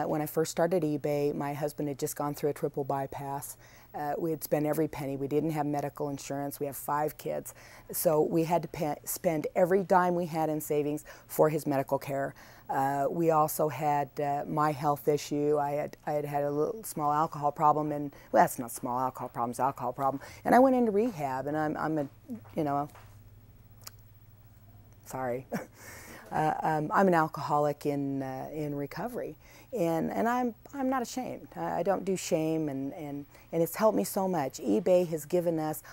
When I first started eBay, my husband had just gone through a triple bypass. We had spent every penny. We didn't have medical insurance. We have 5 kids. So we had to spend every dime we had in savings for his medical care. We also had my health issue. I had a little small alcohol problem, and well, that's not small alcohol problem, it's alcohol problem. And I went into rehab, and I'm an alcoholic in recovery, and I'm not ashamed. I don't do shame, and it's helped me so much. eBay has given us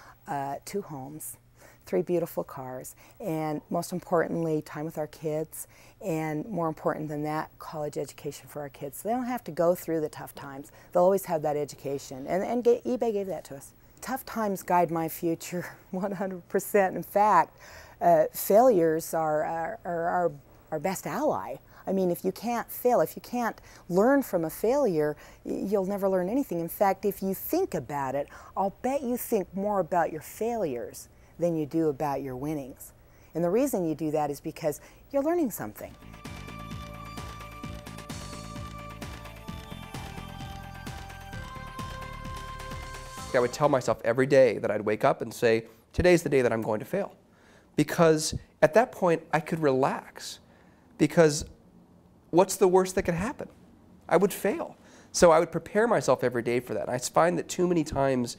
2 homes, 3 beautiful cars, and most importantly, time with our kids, and more important than that, college education for our kids. So they don't have to go through the tough times. They'll always have that education, and eBay gave that to us. Tough times guide my future 100%. In fact, failures are our best ally. I mean, if you can't fail, if you can't learn from a failure, you'll never learn anything. In fact, if you think about it, I'll bet you think more about your failures than you do about your winnings. And the reason you do that is because you're learning something. I would tell myself every day that I'd wake up and say, today's the day that I'm going to fail. Because at that point, I could relax. Because what's the worst that could happen? I would fail. So I would prepare myself every day for that. And I find that too many times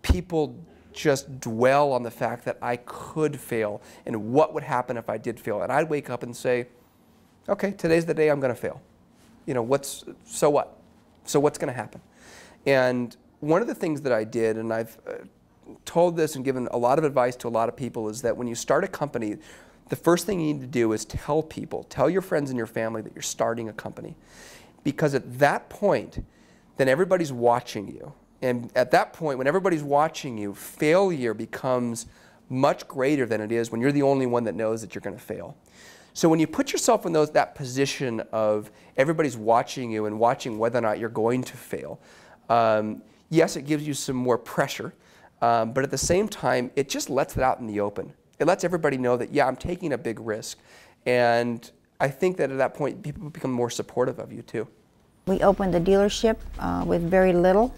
people just dwell on the fact that I could fail and what would happen if I did fail. And I'd wake up and say, okay, today's the day I'm going to fail. You know, so what? So what's going to happen? And one of the things that I did, and I've told this and given a lot of advice to a lot of people, is that when you start a company, the first thing you need to do is tell people, tell your friends and your family that you're starting a company. Because at that point, then everybody's watching you. And at that point, when everybody's watching you, failure becomes much greater than it is when you're the only one that knows that you're going to fail. So when you put yourself in that position of everybody's watching you and watching whether or not you're going to fail, yes, it gives you some more pressure, but at the same time, it just lets it out in the open. It lets everybody know that, yeah, I'm taking a big risk. And I think that at that point, people become more supportive of you, too. We opened the dealership with very little.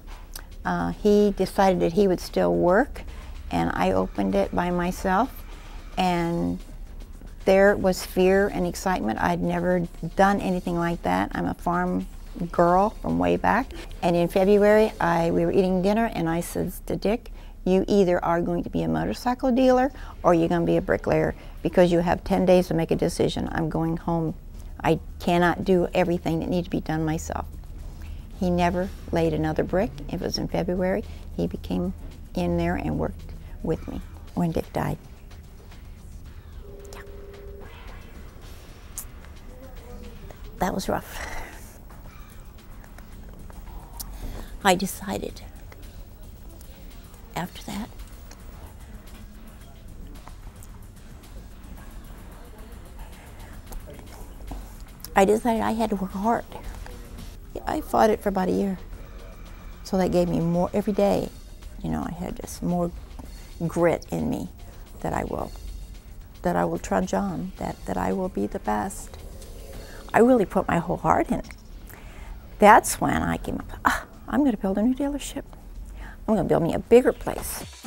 He decided that he would still work, and I opened it by myself. And there was fear and excitement. I'd never done anything like that. I'm a farm girl from way back. And in February, we were eating dinner, and I said to Dick, you either are going to be a motorcycle dealer or you're going to be a bricklayer, because you have 10 days to make a decision. I'm going home. I cannot do everything that needs to be done myself. He never laid another brick. It was in February. He became in there and worked with me when Dick died. Yeah. That was rough. I decided after that, I had to work hard. I fought it for about a year. So that gave me more every day. You know, I had just more grit in me that I will trudge on, that I will be the best. I really put my whole heart in it. That's when I came up, I'm going to build a new dealership. I'm going to build me a bigger place.